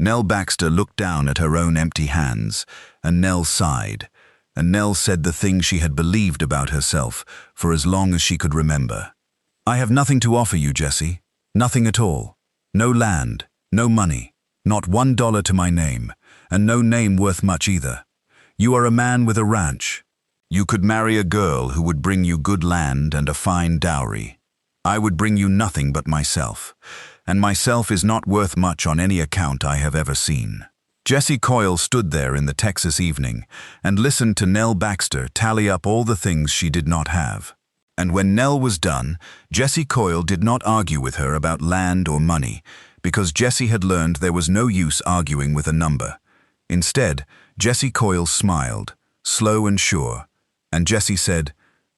Nell Baxter looked down at her own empty hands, and Nell sighed, and Nell said the thing she had believed about herself for as long as she could remember. "I have nothing to offer you, Jesse. Nothing at all. No land, no money, not $1 to my name, and no name worth much either. You are a man with a ranch. You could marry a girl who would bring you good land and a fine dowry. I would bring you nothing but myself, and myself is not worth much on any account I have ever seen." Jessie Coyle stood there in the Texas evening and listened to Nell Baxter tally up all the things she did not have. And when Nell was done, Jessie Coyle did not argue with her about land or money, because Jessie had learned there was no use arguing with a number. Instead, Jessie Coyle smiled, slow and sure, and Jessie said,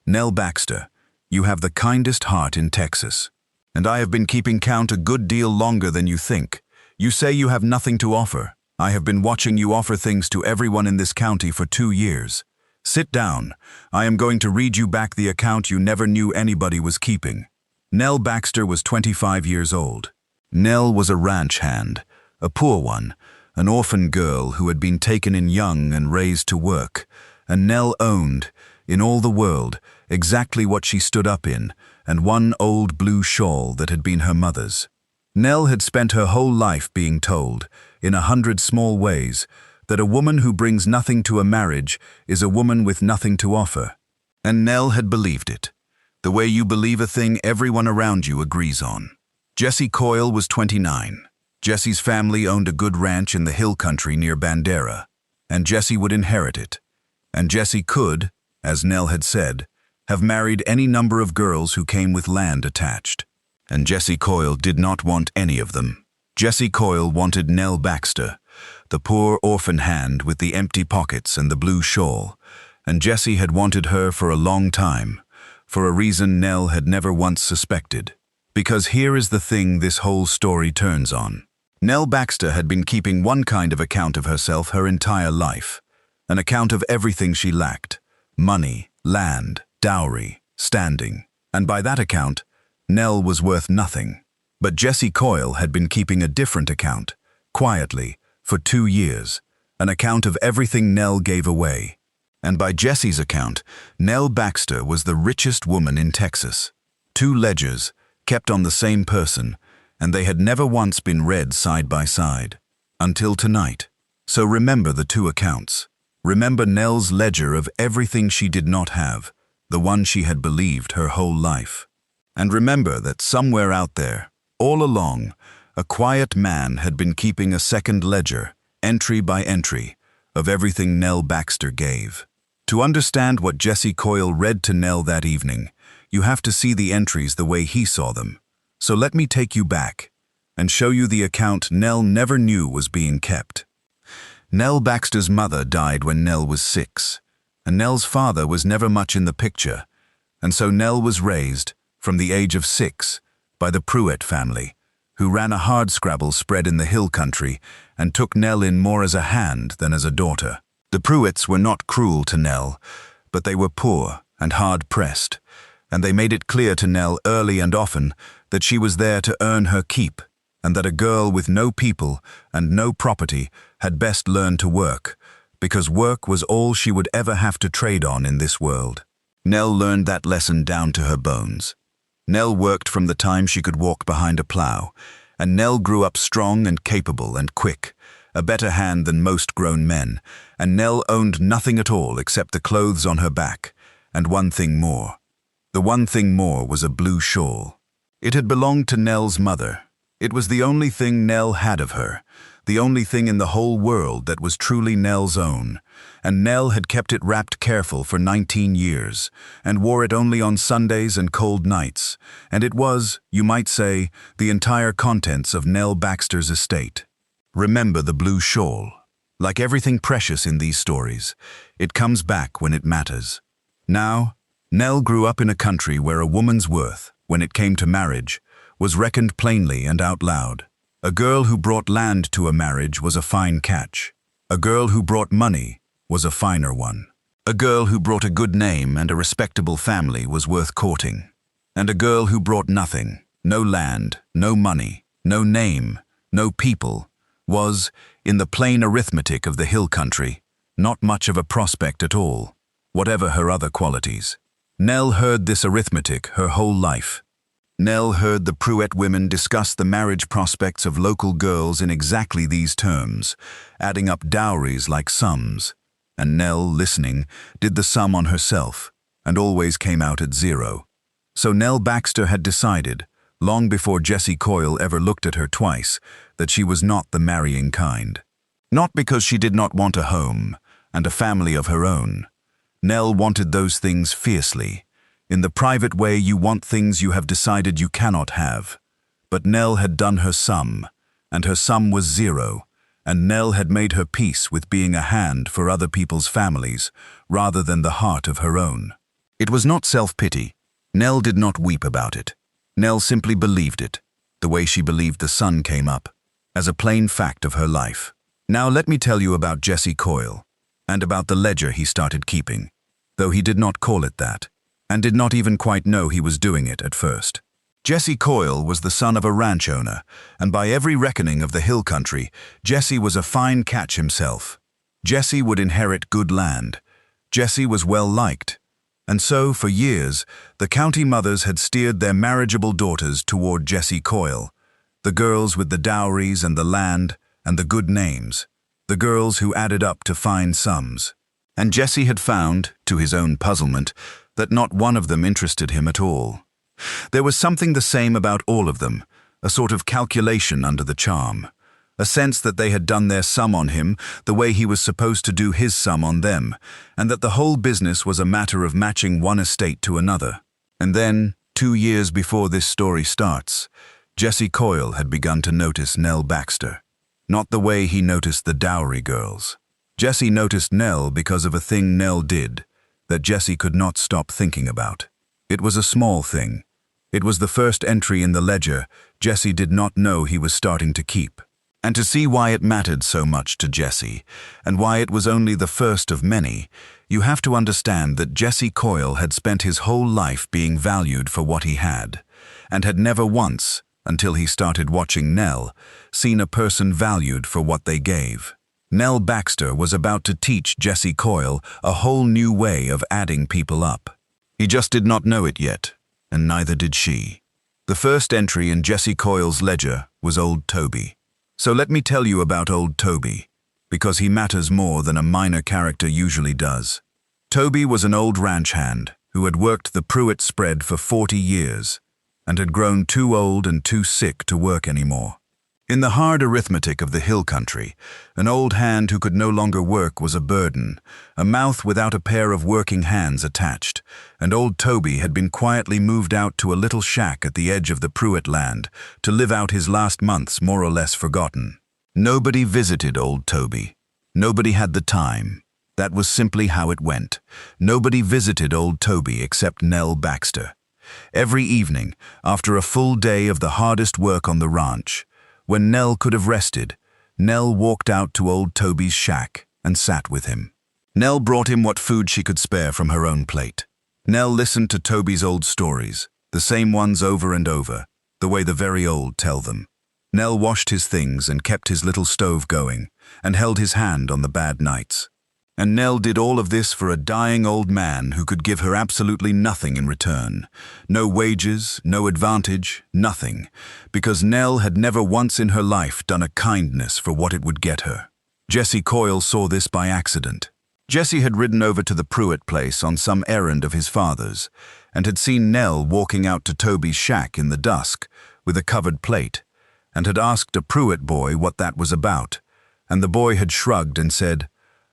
"Nell Baxter, you have the kindest heart in Texas, and I have been keeping count a good deal longer than you think. You say you have nothing to offer. I have been watching you offer things to everyone in this county for 2 years. Sit down. I am going to read you back the account you never knew anybody was keeping." Nell Baxter was 25 years old. Nell was a ranch hand, a poor one, an orphan girl who had been taken in young and raised to work, and Nell owned, in all the world, exactly what she stood up in, and one old blue shawl that had been her mother's. Nell had spent her whole life being told, in 100 small ways, that a woman who brings nothing to a marriage is a woman with nothing to offer. And Nell had believed it. The way you believe a thing everyone around you agrees on. Jessie Coyle was 29. Jessie's family owned a good ranch in the hill country near Bandera, and Jessie would inherit it. And Jessie could, as Nell had said, have married any number of girls who came with land attached. And Jessie Coyle did not want any of them. Jessie Coyle wanted Nell Baxter, the poor orphan hand with the empty pockets and the blue shawl, and Jessie had wanted her for a long time, for a reason Nell had never once suspected. Because here is the thing this whole story turns on. Nell Baxter had been keeping one kind of account of herself her entire life, an account of everything she lacked: money, land, dowry, standing, and by that account, Nell was worth nothing. But Jessie Coyle had been keeping a different account, quietly, for 2 years, an account of everything Nell gave away. And by Jessie's account, Nell Baxter was the richest woman in Texas. 2 ledgers, kept on the same person, and they had never once been read side by side. Until tonight. So remember the 2 accounts. Remember Nell's ledger of everything she did not have, the one she had believed her whole life. And remember that somewhere out there, all along, a quiet man had been keeping a second ledger, entry by entry, of everything Nell Baxter gave. To understand what Jessie Coyle read to Nell that evening, you have to see the entries the way he saw them. So let me take you back and show you the account Nell never knew was being kept. Nell Baxter's mother died when Nell was 6, and Nell's father was never much in the picture, and so Nell was raised, from the age of 6, by the Pruitt family, who ran a hardscrabble spread in the hill country and took Nell in more as a hand than as a daughter. The Pruitts were not cruel to Nell, but they were poor and hard-pressed, and they made it clear to Nell early and often that she was there to earn her keep, and that a girl with no people and no property had best learn to work, because work was all she would ever have to trade on in this world. Nell learned that lesson down to her bones. Nell worked from the time she could walk behind a plow, and Nell grew up strong and capable and quick, a better hand than most grown men, and Nell owned nothing at all except the clothes on her back, and one thing more. The one thing more was a blue shawl. It had belonged to Nell's mother. It was the only thing Nell had of her, the only thing in the whole world that was truly Nell's own, and Nell had kept it wrapped careful for 19 years, and wore it only on Sundays and cold nights, and it was, you might say, the entire contents of Nell Baxter's estate. Remember the blue shawl. Like everything precious in these stories, it comes back when it matters. Now, Nell grew up in a country where a woman's worth, when it came to marriage, was reckoned plainly and out loud. A girl who brought land to a marriage was a fine catch. A girl who brought money was a finer one. A girl who brought a good name and a respectable family was worth courting. And a girl who brought nothing, no land, no money, no name, no people, was, in the plain arithmetic of the hill country, not much of a prospect at all, whatever her other qualities. Nell heard this arithmetic her whole life. Nell heard the Pruitt women discuss the marriage prospects of local girls in exactly these terms, adding up dowries like sums. And Nell, listening, did the sum on herself, and always came out at 0. So Nell Baxter had decided, long before Jessie Coyle ever looked at her twice, that she was not the marrying kind. Not because she did not want a home and a family of her own. Nell wanted those things fiercely. In the private way you want things you have decided you cannot have. But Nell had done her sum, and her sum was 0, and Nell had made her peace with being a hand for other people's families, rather than the heart of her own. It was not self-pity. Nell did not weep about it. Nell simply believed it, the way she believed the sun came up, as a plain fact of her life. Now let me tell you about Jessie Coyle, and about the ledger he started keeping, though he did not call it that, and did not even quite know he was doing it at first. Jessie Coyle was the son of a ranch owner, and by every reckoning of the hill country, Jessie was a fine catch himself. Jessie would inherit good land. Jessie was well liked. And so, for years, the county mothers had steered their marriageable daughters toward Jessie Coyle, the girls with the dowries and the land and the good names, the girls who added up to fine sums. And Jessie had found, to his own puzzlement, that not one of them interested him at all. There was something the same about all of them, a sort of calculation under the charm, a sense that they had done their sum on him the way he was supposed to do his sum on them, and that the whole business was a matter of matching one estate to another. And then, 2 years before this story starts, Jessie Coyle had begun to notice Nell Baxter. Not the way he noticed the dowry girls. Jessie noticed Nell because of a thing Nell did that Jessie could not stop thinking about. It was a small thing. It was the first entry in the ledger Jessie did not know he was starting to keep. And to see why it mattered so much to Jessie, and why it was only the first of many, you have to understand that Jessie Coyle had spent his whole life being valued for what he had, and had never once, until he started watching Nell, seen a person valued for what they gave. Nell Baxter was about to teach Jessie Coyle a whole new way of adding people up. He just did not know it yet, and neither did she. The first entry in Jessie Coyle's ledger was old Toby. So let me tell you about old Toby, because he matters more than a minor character usually does. Toby was an old ranch hand who had worked the Pruitt spread for 40 years and had grown too old and too sick to work anymore. In the hard arithmetic of the hill country, an old hand who could no longer work was a burden, a mouth without a pair of working hands attached, and old Toby had been quietly moved out to a little shack at the edge of the Pruitt land to live out his last months more or less forgotten. Nobody visited old Toby. Nobody had the time. That was simply how it went. Nobody visited old Toby except Nell Baxter. Every evening, after a full day of the hardest work on the ranch, when Nell could have rested, Nell walked out to old Toby's shack and sat with him. Nell brought him what food she could spare from her own plate. Nell listened to Toby's old stories, the same ones over and over, the way the very old tell them. Nell washed his things and kept his little stove going, and held his hand on the bad nights. And Nell did all of this for a dying old man who could give her absolutely nothing in return. No wages, no advantage, nothing. Because Nell had never once in her life done a kindness for what it would get her. Jessie Coyle saw this by accident. Jessie had ridden over to the Pruitt place on some errand of his father's, and had seen Nell walking out to Toby's shack in the dusk, with a covered plate, and had asked a Pruitt boy what that was about, and the boy had shrugged and said,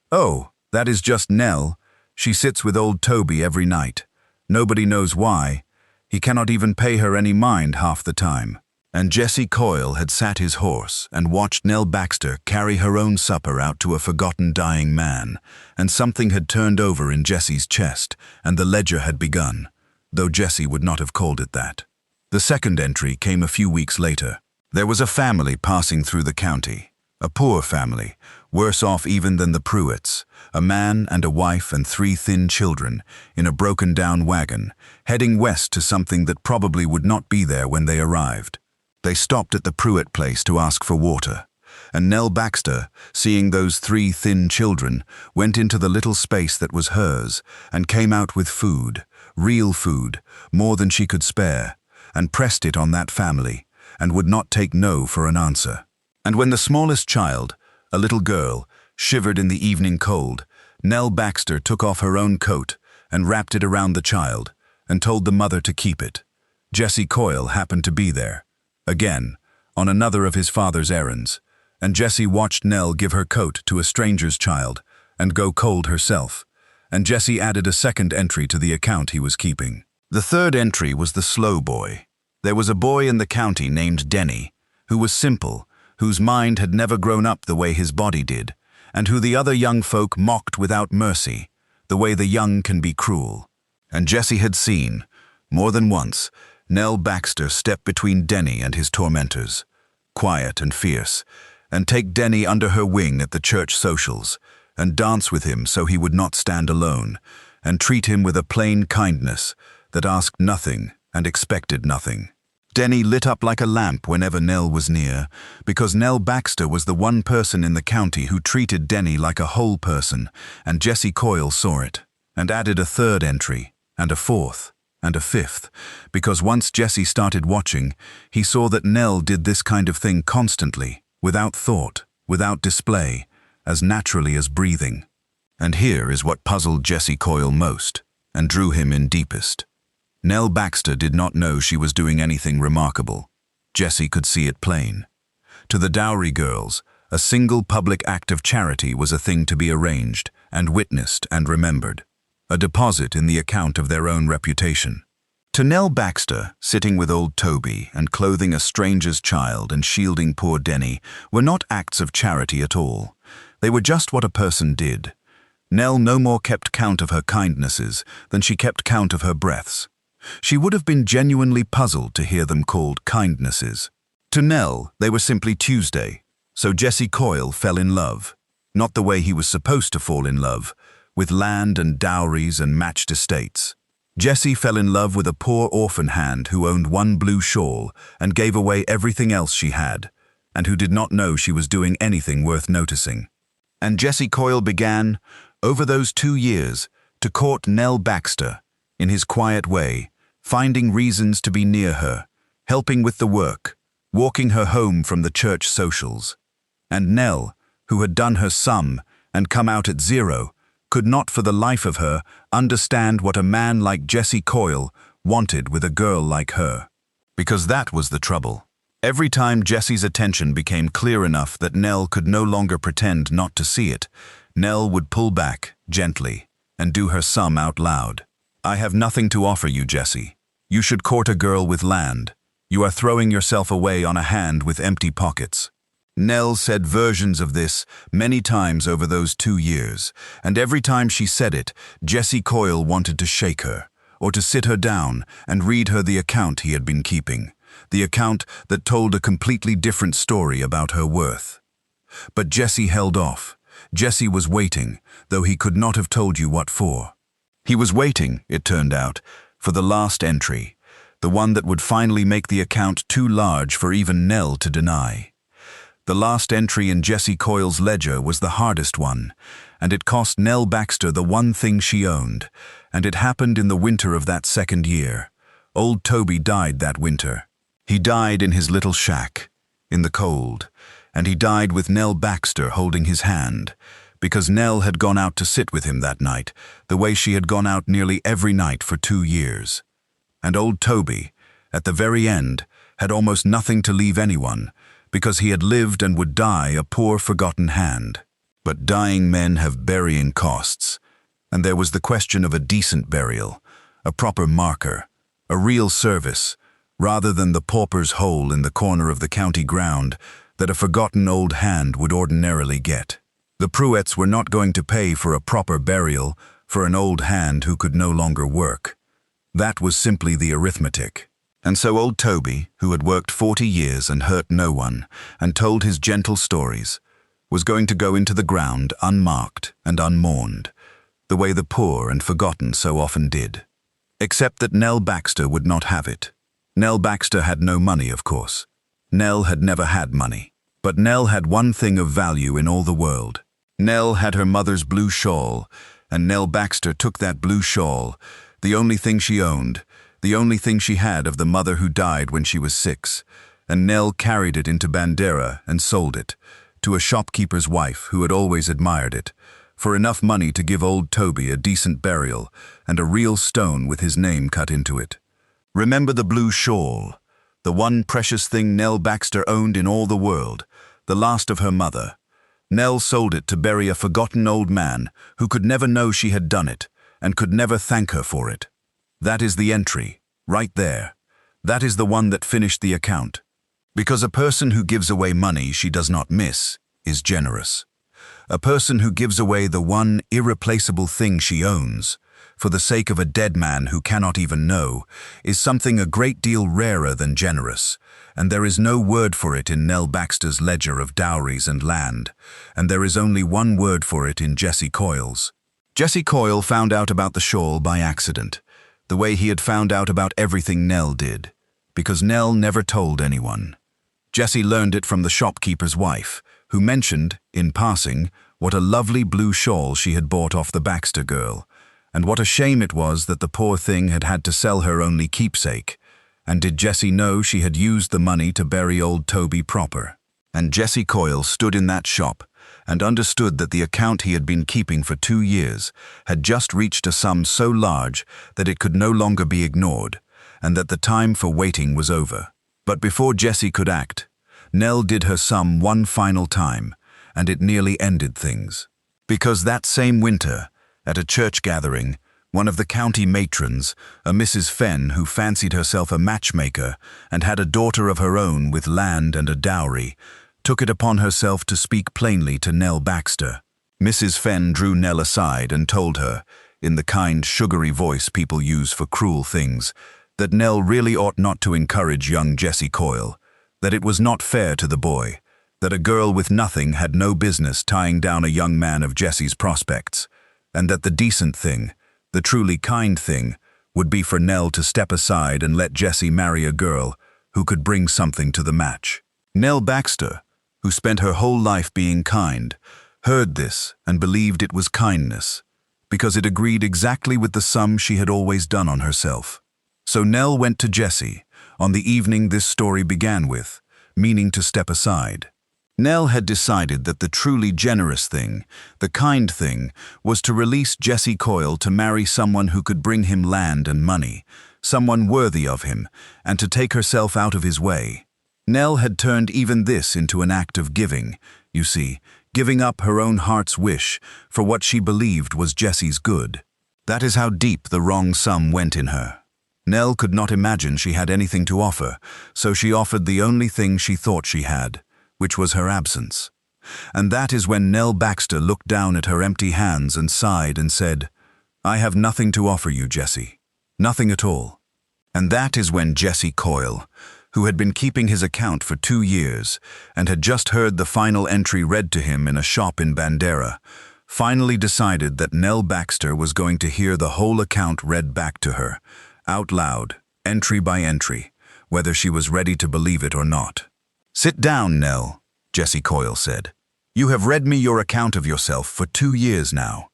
"Oh, that is just Nell. She sits with old Toby every night. Nobody knows why. He cannot even pay her any mind half the time." And Jessie Coyle had sat his horse and watched Nell Baxter carry her own supper out to a forgotten dying man, and something had turned over in Jessie's chest, and the ledger had begun, though Jessie would not have called it that. The second entry came a few weeks later. There was a family passing through the county, a poor family, worse off even than the Pruitts, a man and a wife and 3 thin children, in a broken-down wagon, heading west to something that probably would not be there when they arrived. They stopped at the Pruitt place to ask for water, and Nell Baxter, seeing those 3 thin children, went into the little space that was hers and came out with food, real food, more than she could spare, and pressed it on that family, and would not take no for an answer. And when the smallest child, a little girl, shivered in the evening cold, Nell Baxter took off her own coat and wrapped it around the child, and told the mother to keep it. Jesse Coyle happened to be there, again, on another of his father's errands, and Jessie watched Nell give her coat to a stranger's child and go cold herself, and Jesse added a second entry to the account he was keeping. The third entry was the slow boy. There was a boy in the county named Denny, who was simple, whose mind had never grown up the way his body did, and who the other young folk mocked without mercy, the way the young can be cruel. And Jesse had seen, more than once, Nell Baxter step between Denny and his tormentors, quiet and fierce, and take Denny under her wing at the church socials, and dance with him so he would not stand alone, and treat him with a plain kindness that asked nothing and expected nothing. Denny lit up like a lamp whenever Nell was near, because Nell Baxter was the one person in the county who treated Denny like a whole person, and Jesse Coyle saw it, and added a third entry, and a fourth, and a fifth, because once Jesse started watching, he saw that Nell did this kind of thing constantly, without thought, without display, as naturally as breathing. And here is what puzzled Jesse Coyle most, and drew him in deepest. Nell Baxter did not know she was doing anything remarkable. Jesse could see it plain. To the dowry girls, a single public act of charity was a thing to be arranged, and witnessed and remembered, a deposit in the account of their own reputation. To Nell Baxter, sitting with old Toby and clothing a stranger's child and shielding poor Denny, were not acts of charity at all. They were just what a person did. Nell no more kept count of her kindnesses than she kept count of her breaths. She would have been genuinely puzzled to hear them called kindnesses. To Nell, they were simply Tuesday, so Jesse Coyle fell in love. Not the way he was supposed to fall in love, with land and dowries and matched estates. Jesse fell in love with a poor orphan hand who owned one blue shawl and gave away everything else she had, and who did not know she was doing anything worth noticing. And Jesse Coyle began, over those 2 years, to court Nell Baxter, in his quiet way, finding reasons to be near her, helping with the work, walking her home from the church socials. And Nell, who had done her sum and come out at 0, could not for the life of her understand what a man like Jesse Coyle wanted with a girl like her. Because that was the trouble. Every time Jesse's attention became clear enough that Nell could no longer pretend not to see it, Nell would pull back, gently, and do her sum out loud. "I have nothing to offer you, Jesse. You should court a girl with land. You are throwing yourself away on a hand with empty pockets." Nell said versions of this many times over those 2 years, and every time she said it, Jesse Coyle wanted to shake her, or to sit her down and read her the account he had been keeping, the account that told a completely different story about her worth. But Jesse held off. Jesse was waiting, though he could not have told you what for. He was waiting, it turned out, for the last entry, the one that would finally make the account too large for even Nell to deny. The last entry in Jesse Coyle's ledger was the hardest one, and it cost Nell Baxter the one thing she owned, and it happened in the winter of that second year. Old Toby died that winter. He died in his little shack, in the cold, and he died with Nell Baxter holding his hand, because Nell had gone out to sit with him that night, the way she had gone out nearly every night for 2 years. And old Toby, at the very end, had almost nothing to leave anyone, because he had lived and would die a poor forgotten hand. But dying men have burying costs, and there was the question of a decent burial, a proper marker, a real service, rather than the pauper's hole in the corner of the county ground that a forgotten old hand would ordinarily get. The Pruetts were not going to pay for a proper burial for an old hand who could no longer work. That was simply the arithmetic. And so old Toby, who had worked 40 years and hurt no one, and told his gentle stories, was going to go into the ground unmarked and unmourned, the way the poor and forgotten so often did. Except that Nell Baxter would not have it. Nell Baxter had no money, of course. Nell had never had money. But Nell had one thing of value in all the world. Nell had her mother's blue shawl, and Nell Baxter took that blue shawl, the only thing she owned, the only thing she had of the mother who died when she was 6, and Nell carried it into Bandera and sold it, to a shopkeeper's wife who had always admired it, for enough money to give old Toby a decent burial and a real stone with his name cut into it. Remember the blue shawl, the one precious thing Nell Baxter owned in all the world, the last of her mother. Nell sold it to bury a forgotten old man who could never know she had done it and could never thank her for it. That is the entry, right there. That is the one that finished the account. Because a person who gives away money she does not miss is generous. A person who gives away the one irreplaceable thing she owns, for the sake of a dead man who cannot even know, is something a great deal rarer than generous, and there is no word for it in Nell Baxter's ledger of dowries and land, and there is only one word for it in Jesse Coyle's. Jesse Coyle found out about the shawl by accident, the way he had found out about everything Nell did, because Nell never told anyone. Jesse learned it from the shopkeeper's wife, who mentioned, in passing, what a lovely blue shawl she had bought off the Baxter girl, and what a shame it was that the poor thing had had to sell her only keepsake. And did Jesse know she had used the money to bury old Toby proper? And Jesse Coyle stood in that shop and understood that the account he had been keeping for 2 years had just reached a sum so large that it could no longer be ignored, and that the time for waiting was over. But before Jesse could act, Nell did her sum one final time, and it nearly ended things. Because that same winter, at a church gathering, one of the county matrons, a Mrs. Fenn who fancied herself a matchmaker and had a daughter of her own with land and a dowry, took it upon herself to speak plainly to Nell Baxter. Mrs. Fenn drew Nell aside and told her, in the kind, sugary voice people use for cruel things, that Nell really ought not to encourage young Jesse Coyle, that it was not fair to the boy, that a girl with nothing had no business tying down a young man of Jesse's prospects, and that the decent thing, the truly kind thing, would be for Nell to step aside and let Jesse marry a girl who could bring something to the match. Nell Baxter, who spent her whole life being kind, heard this and believed it was kindness, because it agreed exactly with the sum she had always done on herself. So Nell went to Jesse, on the evening this story began with, meaning to step aside. Nell had decided that the truly generous thing, the kind thing, was to release Jesse Coyle to marry someone who could bring him land and money, someone worthy of him, and to take herself out of his way. Nell had turned even this into an act of giving, you see, giving up her own heart's wish for what she believed was Jesse's good. That is how deep the wrong sum went in her. Nell could not imagine she had anything to offer, so she offered the only thing she thought she had, which was her absence. And that is when Nell Baxter looked down at her empty hands and sighed and said, "I have nothing to offer you, Jesse. Nothing at all." And that is when Jesse Coyle, who had been keeping his account for 2 years and had just heard the final entry read to him in a shop in Bandera, finally decided that Nell Baxter was going to hear the whole account read back to her, out loud, entry by entry, whether she was ready to believe it or not. "Sit down, Nell," Jesse Coyle said. "You have read me your account of yourself for 2 years now.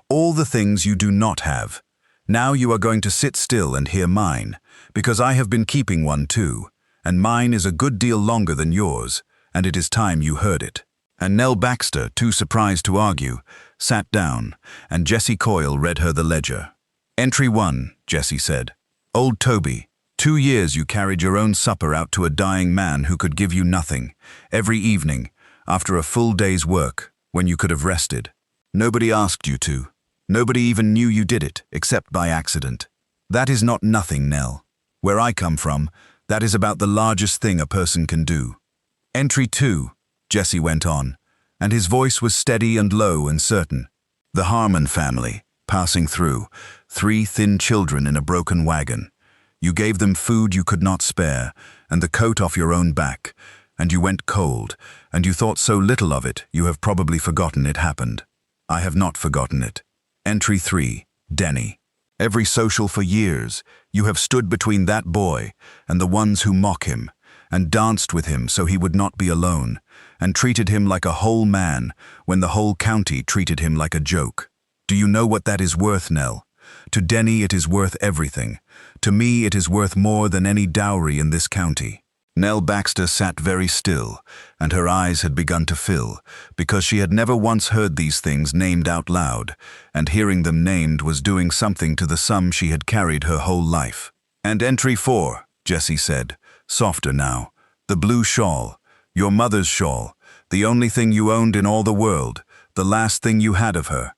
All the things you do not have. Now you are going to sit still and hear mine, because I have been keeping one too, and mine is a good deal longer than yours, and it is time you heard it." And Nell Baxter, too surprised to argue, sat down, and Jesse Coyle read her the ledger. "Entry 1, Jesse said. Old Toby, 2 years you carried your own supper out to a dying man who could give you nothing, every evening, after a full day's work, when you could have rested. Nobody asked you to. Nobody even knew you did it, except by accident. That is not nothing, Nell. Where I come from, that is about the largest thing a person can do. Entry 2, Jesse went on, and his voice was steady and low and certain. The Harmon family, passing through, 3 thin children in a broken wagon. You gave them food you could not spare, and the coat off your own back, and you went cold, and you thought so little of it, you have probably forgotten it happened. I have not forgotten it. Entry 3, Denny. Every social for years, you have stood between that boy and the ones who mock him, and danced with him so he would not be alone, and treated him like a whole man when the whole county treated him like a joke. Do you know what that is worth, Nell? To Denny it is worth everything. To me it is worth more than any dowry in this county." Nell Baxter sat very still, and her eyes had begun to fill, because she had never once heard these things named out loud, and hearing them named was doing something to the sum she had carried her whole life. "And entry 4, Jessie said, softer now. "The blue shawl, your mother's shawl, the only thing you owned in all the world, the last thing you had of her.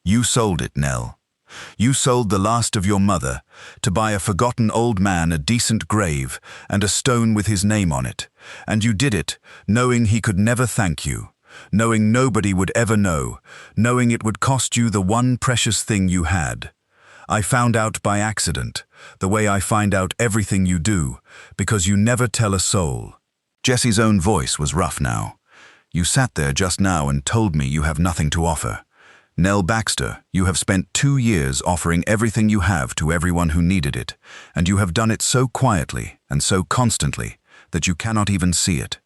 You sold it, Nell. You sold the last of your mother to buy a forgotten old man a decent grave and a stone with his name on it, and you did it knowing he could never thank you, knowing nobody would ever know, knowing it would cost you the one precious thing you had. I found out by accident, the way I find out everything you do, because you never tell a soul." Jessie's own voice was rough now. "You sat there just now and told me you have nothing to offer. Nell Baxter, you have spent 2 years offering everything you have to everyone who needed it, and you have done it so quietly and so constantly that you cannot even see it.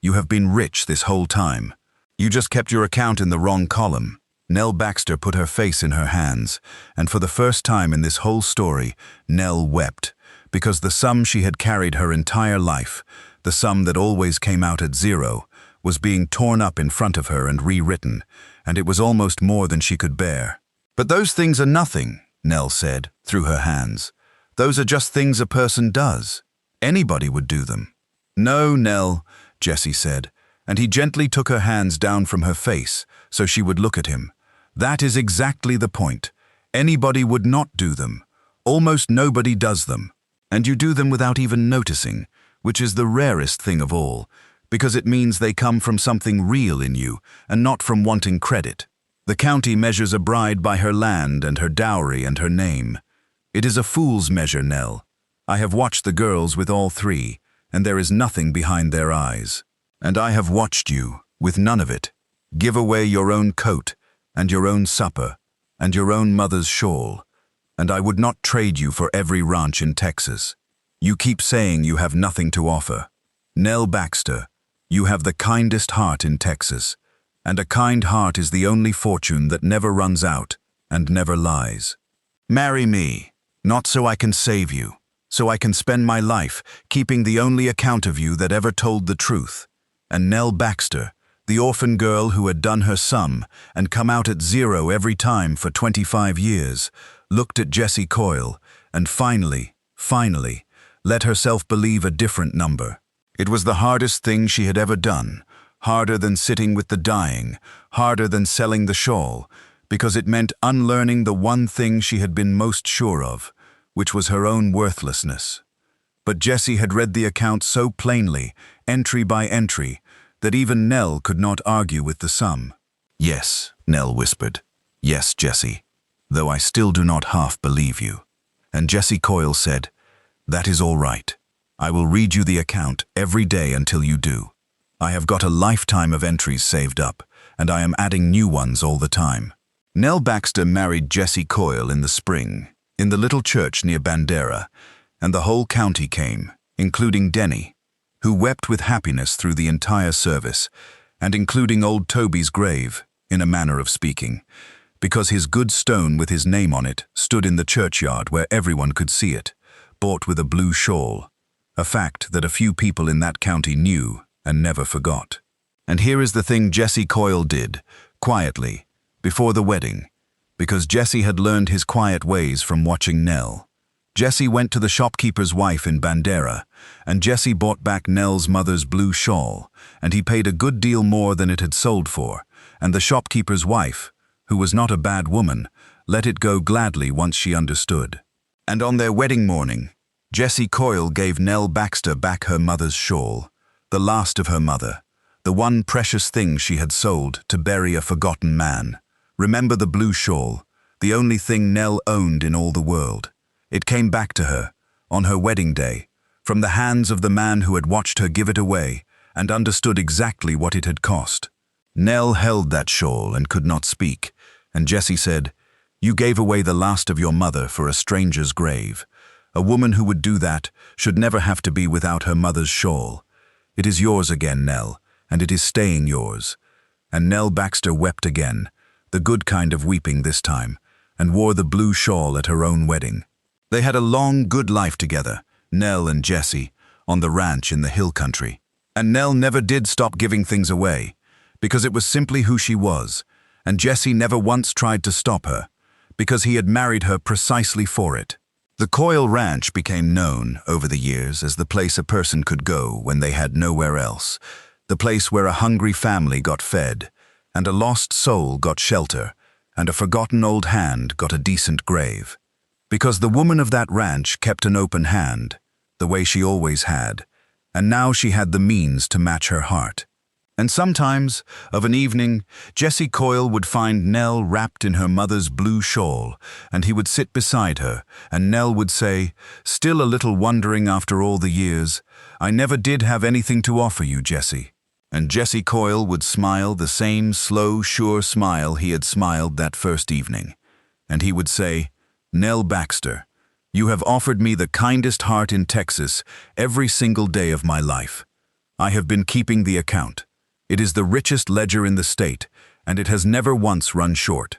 You have been rich this whole time. You just kept your account in the wrong column." Nell Baxter put her face in her hands, and for the first time in this whole story, Nell wept, because the sum she had carried her entire life, the sum that always came out at 0, was being torn up in front of her and rewritten, and it was almost more than she could bear. "But those things are nothing," Nell said, through her hands. "Those are just things a person does. Anybody would do them." "No, Nell," Jessie said, and he gently took her hands down from her face so she would look at him. "That is exactly the point. Anybody would not do them. Almost nobody does them. And you do them without even noticing, which is the rarest thing of all, because it means they come from something real in you and not from wanting credit. The county measures a bride by her land and her dowry and her name. It is a fool's measure, Nell. I have watched the girls with all 3, and there is nothing behind their eyes. And I have watched you, with none of it, give away your own coat, and your own supper, and your own mother's shawl, and I would not trade you for every ranch in Texas. You keep saying you have nothing to offer. Nell Baxter, you have the kindest heart in Texas, and a kind heart is the only fortune that never runs out and never lies. Marry me, not so I can save you, so I can spend my life keeping the only account of you that ever told the truth. And Nell Baxter, the orphan girl who had done her sum and come out at 0 every time for 25 years, looked at Jessie Coyle and finally, let herself believe a different number. It was the hardest thing she had ever done, harder than sitting with the dying, harder than selling the shawl, because it meant unlearning the one thing she had been most sure of, which was her own worthlessness. But Jessie had read the account so plainly, entry by entry, that even Nell could not argue with the sum. "Yes," Nell whispered. "Yes, Jessie, though I still do not half believe you." And Jessie Coyle said, "That is all right. I will read you the account every day until you do. I have got a lifetime of entries saved up, and I am adding new ones all the time." Nell Baxter married Jessie Coyle in the spring, in the little church near Bandera, and the whole county came, including Denny, who wept with happiness through the entire service, and including old Toby's grave, in a manner of speaking, because his good stone with his name on it stood in the churchyard where everyone could see it, bought with a blue shawl, a fact that a few people in that county knew and never forgot. And here is the thing Jessie Coyle did, quietly, before the wedding, because Jessie had learned his quiet ways from watching Nell. Jessie went to the shopkeeper's wife in Bandera, and Jessie bought back Nell's mother's blue shawl, and he paid a good deal more than it had sold for, and the shopkeeper's wife, who was not a bad woman, let it go gladly once she understood. And on their wedding morning, Jessie Coyle gave Nell Baxter back her mother's shawl, the last of her mother, the one precious thing she had sold to bury a forgotten man. Remember the blue shawl, the only thing Nell owned in all the world. It came back to her, on her wedding day, from the hands of the man who had watched her give it away and understood exactly what it had cost. Nell held that shawl and could not speak, and Jessie said, "You gave away the last of your mother for a stranger's grave. A woman who would do that should never have to be without her mother's shawl. It is yours again, Nell, and it is staying yours." And Nell Baxter wept again, the good kind of weeping this time, and wore the blue shawl at her own wedding. They had a long, good life together, Nell and Jesse, on the ranch in the hill country. And Nell never did stop giving things away, because it was simply who she was, and Jesse never once tried to stop her, because he had married her precisely for it. The Coyle Ranch became known, over the years, as the place a person could go when they had nowhere else, the place where a hungry family got fed, and a lost soul got shelter, and a forgotten old hand got a decent grave. Because the woman of that ranch kept an open hand, the way she always had, and now she had the means to match her heart. And sometimes, of an evening, Jesse Coyle would find Nell wrapped in her mother's blue shawl, and he would sit beside her, and Nell would say, still a little wondering after all the years, "I never did have anything to offer you, Jesse." And Jesse Coyle would smile the same slow, sure smile he had smiled that first evening. And he would say, "Nell Baxter, you have offered me the kindest heart in Texas every single day of my life. I have been keeping the account. It is the richest ledger in the state, and it has never once run short.